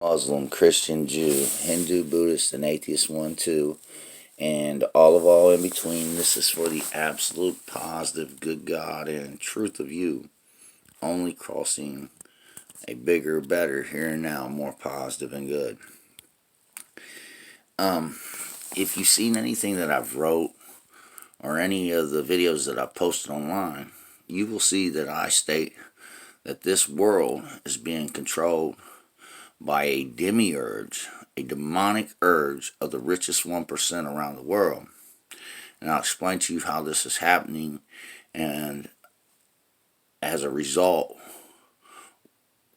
Muslim, Christian, Jew, Hindu, Buddhist, and atheist one too, and all in between. This is for the absolute positive good God and truth of you, only crossing a bigger, better, here and now, more positive and good. If you've seen anything that I've wrote or any of the videos that I've posted online, you will see that I state that this world is being controlled by a demiurge, a demonic urge of the richest 1% around the world. And I'll explain to you how this is happening and as a result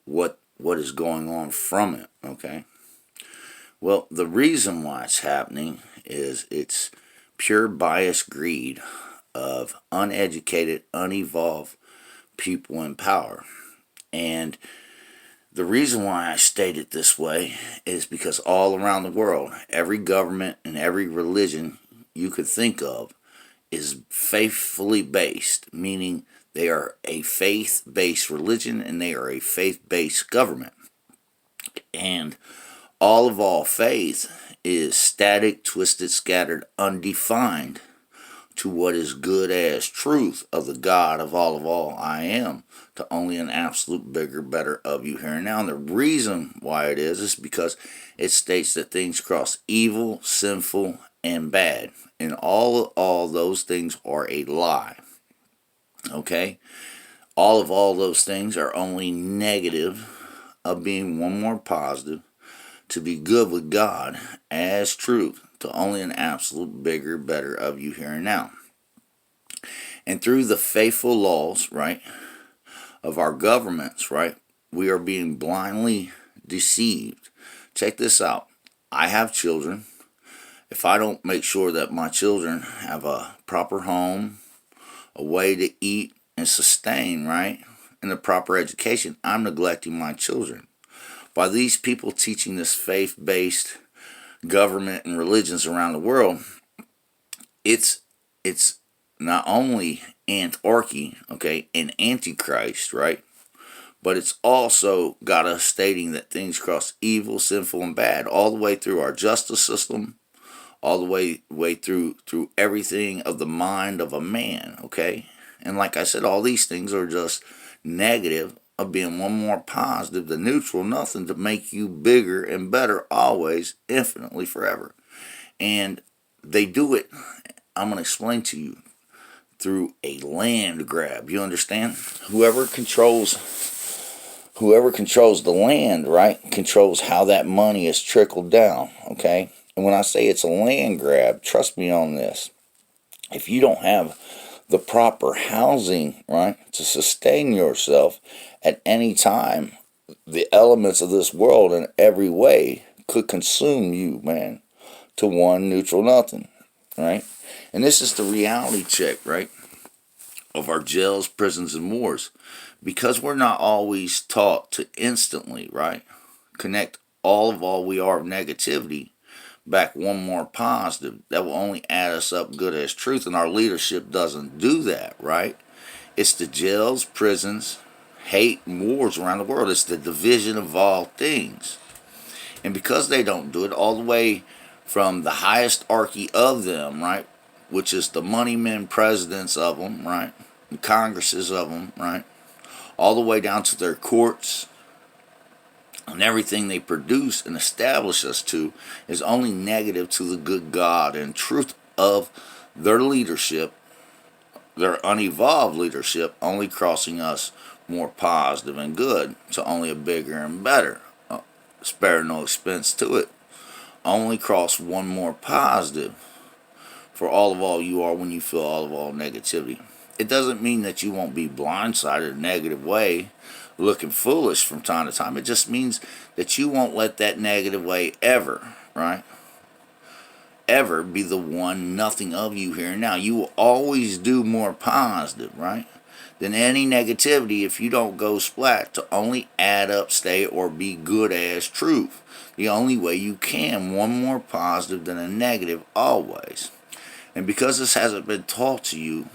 what is going on from it, okay? Well, the reason why it's happening is it's pure bias greed of uneducated, unevolved people in power. And the reason why I state it this way is because all around the world, every government and every religion you could think of is faithfully based, meaning they are a faith-based religion and they are a faith-based government. And all faith is static, twisted, scattered, undefined to what is good as truth of the God of all I am, to only an absolute bigger, better of you here and now. And the reason why it is because it states that things cross evil, sinful, and bad. And all those things are a lie. Okay? All those things are only negative of being one more positive to be good with God as truth to only an absolute bigger, better of you here and now. And through the faithful laws, right, of our governments, right, we are being blindly deceived. Check this out. I have children. If I don't make sure that my children have a proper home, a way to eat and sustain, right, and the proper education, I'm neglecting my children. By these people teaching this faith-based government and religions around the world, it's not only anarchy, okay, and antichrist, right? But it's also got us stating that things cross evil, sinful, and bad all the way through our justice system, all the way through everything of the mind of a man, okay? And like I said, all these things are just negative of being one more positive than neutral, nothing to make you bigger and better always, infinitely, forever. And they do it, I'm going to explain to you, through a land grab. You understand? Whoever controls the land, right, controls how that money is trickled down, okay? And when I say it's a land grab, trust me on this. If you don't have the proper housing, right, to sustain yourself at any time, the elements of this world in every way could consume you, man, to one neutral nothing, right? And this is the reality check, right, of our jails, prisons, and wars. Because we're not always taught to instantly, right, connect all we are of negativity back one more positive that will only add us up good as truth, and our leadership doesn't do that, right? It's the jails, prisons, hate, and wars around the world. It's the division of all things. And because they don't do it all the way from the highest archy of them, right, which is the money men presidents of them, right, the congresses of them, right, all the way down to their courts, and everything they produce and establish us to is only negative to the good God and truth of their leadership, their unevolved leadership, only crossing us more positive and good to only a bigger and better. Spare no expense to it. Only cross one more positive for all you are when you feel all negativity. It doesn't mean that you won't be blindsided in a negative way, looking foolish from time to time. It just means that you won't let that negative way ever, right, ever be the one nothing of you here and now. You will always do more positive, right, than any negativity if you don't go splat to only add up, stay, or be good as truth. The only way you can, one more positive than a negative always. And because this hasn't been taught to you,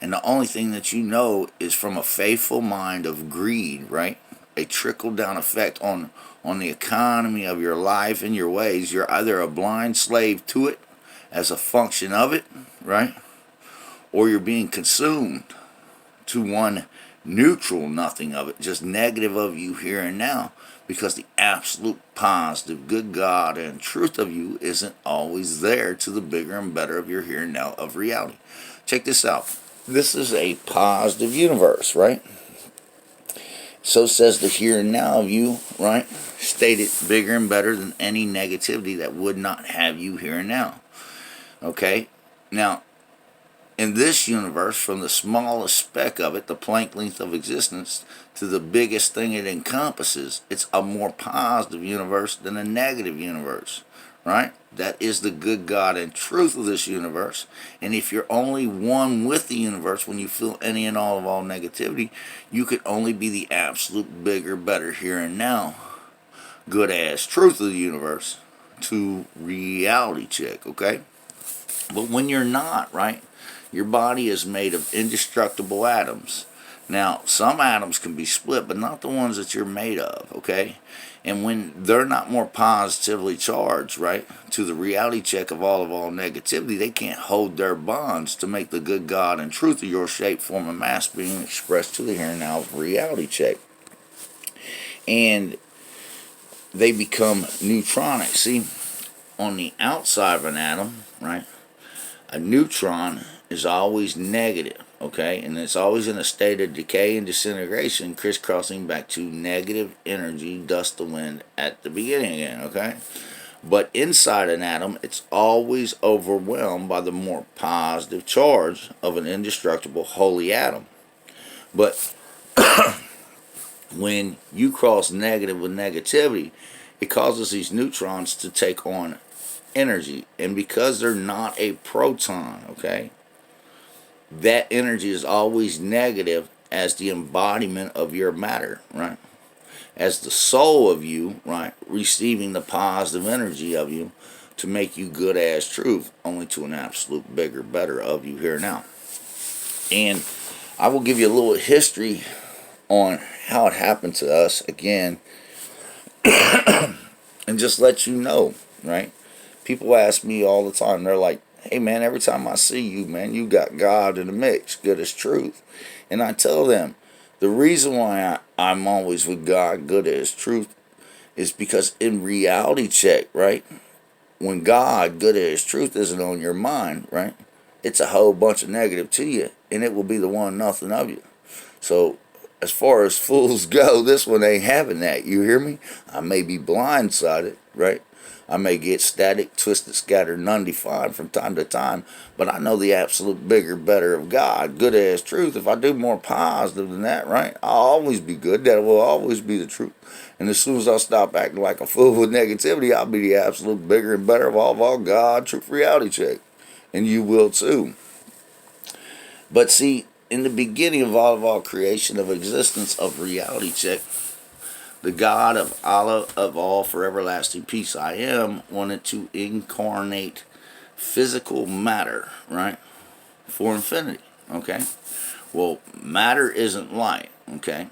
and the only thing that you know is from a faithful mind of greed, right? A trickle down effect on on the economy of your life and your ways, you're either a blind slave to it as a function of it, right? Or you're being consumed to one neutral nothing of it, just negative of you here and now, because the absolute positive good God and truth of you isn't always there to the bigger and better of your here and now of reality. Check this out. This is a positive universe, right? So says the here and now of you, right? Stated bigger and better than any negativity that would not have you here and now. Okay? Now, in this universe, from the smallest speck of it, the Planck length of existence, to the biggest thing it encompasses, it's a more positive universe than a negative universe, right? That is the good God and truth of this universe. And if you're only one with the universe, when you feel any and all negativity, you could only be the absolute bigger, better here and now, good ass truth of the universe to reality check, okay? But when you're not, right? Your body is made of indestructible atoms. Now, some atoms can be split, but not the ones that you're made of, okay? And when they're not more positively charged, right, to the reality check of all negativity, they can't hold their bonds to make the good God and truth of your shape, form, and mass being expressed to the here and now of reality check. And they become neutronic. See, on the outside of an atom, right, a neutron is always negative, okay? And it's always in a state of decay and disintegration, crisscrossing back to negative energy, dust to wind at the beginning again, okay? But inside an atom, it's always overwhelmed by the more positive charge of an indestructible holy atom. But when you cross negative with negativity, it causes these neutrons to take on energy. And because they're not a proton, okay, that energy is always negative as the embodiment of your matter, right? As the soul of you, right? Receiving the positive energy of you to make you good as truth, only to an absolute bigger, better of you here now. And I will give you a little history on how it happened to us again, and just let you know, right? People ask me all the time, they're like, hey man, every time I see you, man, you got God in the mix, good as truth. And I tell them, the reason why I'm always with God, good as truth, is because in reality check, right, when God, good as truth, isn't on your mind, right, it's a whole bunch of negative to you, and it will be the one nothing of you. So as far as fools go, this one ain't having that, you hear me? I may be blindsided, right? I may get static, twisted, scattered, and undefined from time to time, but I know the absolute bigger, better of God, good as truth. If I do more positive than that, right, I'll always be good. That will always be the truth. And as soon as I stop acting like a fool with negativity, I'll be the absolute bigger and better of all God, truth, reality check. And you will too. But see, in the beginning of all creation of existence of reality check, the God of Allah of all for everlasting peace I am wanted to incarnate physical matter, right, for infinity, okay? Well, matter isn't light, okay?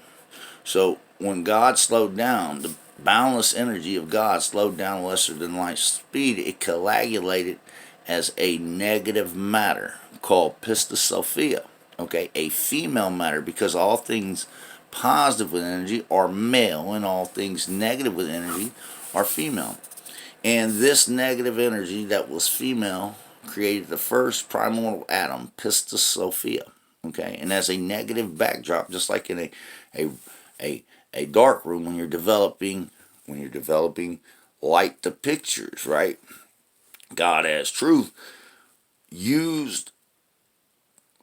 So when God slowed down, the boundless energy of God slowed down lesser than light speed, it coagulated as a negative matter called Pista Sophia, okay? A female matter, because all things positive with energy are male and all things negative with energy are female. And this negative energy that was female created the first primordial atom, Pistis Sophia. Okay, and as a negative backdrop, just like in a dark room when you're developing light to pictures, right? God as truth used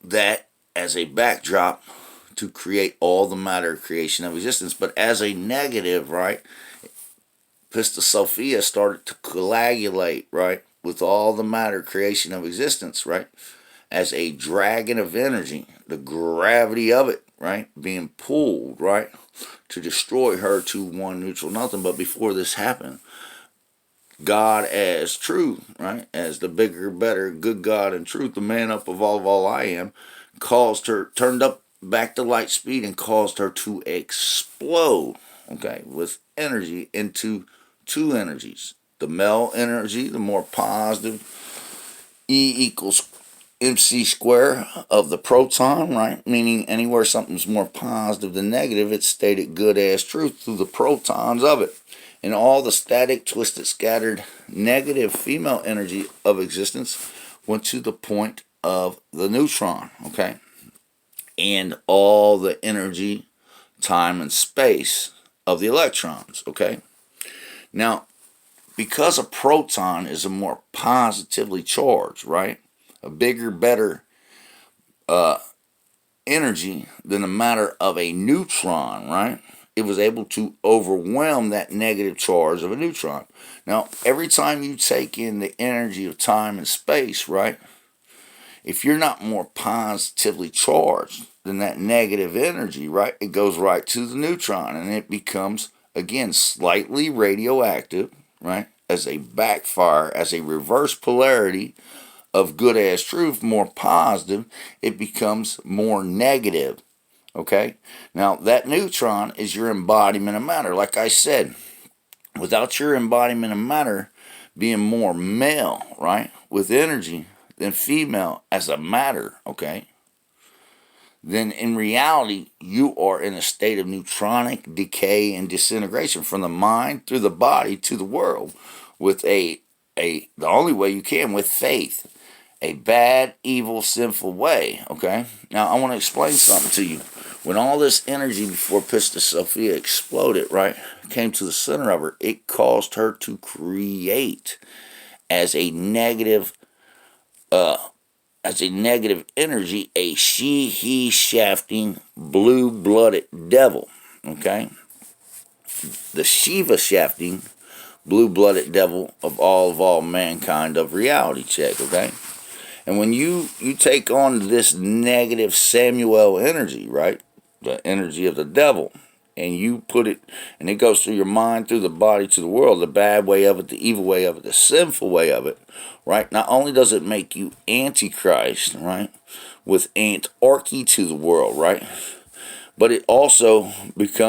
that as a backdrop to create all the matter creation of existence. But as a negative, right, Pista Sophia started to coagulate, right, with all the matter creation of existence, right, as a dragon of energy, the gravity of it, right, being pulled, right, to destroy her to one neutral nothing. But before this happened, God as truth, right, as the bigger, better, good God and truth, the man up of all I am, caused her, turned up back to light speed and caused her to explode, okay, with energy into two energies. The male energy, the more positive, E equals mc square of the proton, right? Meaning anywhere something's more positive than negative, it's stated good as truth through the protons of it. And all the static, twisted, scattered, negative female energy of existence went to the point of the neutron, okay? And all the energy, time, and space of the electrons, okay? Now, because a proton is a more positively charged, right? A bigger, better energy than a matter of a neutron, right? It was able to overwhelm that negative charge of a neutron. Now, every time you take in the energy of time and space, right? If you're not more positively charged than that negative energy, right? It goes right to the neutron and it becomes, again, slightly radioactive, right? As a backfire, as a reverse polarity of good as truth, more positive, it becomes more negative. Okay? Now, that neutron is your embodiment of matter. Like I said, without your embodiment of matter being more male, right, with energy than female as a matter, okay, then in reality, you are in a state of neutronic decay and disintegration from the mind through the body to the world with the only way you can, with faith. A bad, evil, sinful way, okay? Now, I want to explain something to you. When all this energy before Pistis Sophia exploded, right, came to the center of her, it caused her to create as a negative energy, a he shafting, blue-blooded devil, okay? The Shiva shafting, blue-blooded devil of all mankind of reality check, okay? And when you take on this negative Samuel energy, right, the energy of the devil, and you put it, and it goes through your mind, through the body, to the world, the bad way of it, the evil way of it, the sinful way of it, right? Not only does it make you Antichrist, right, with Antarchy to the world, right, but it also becomes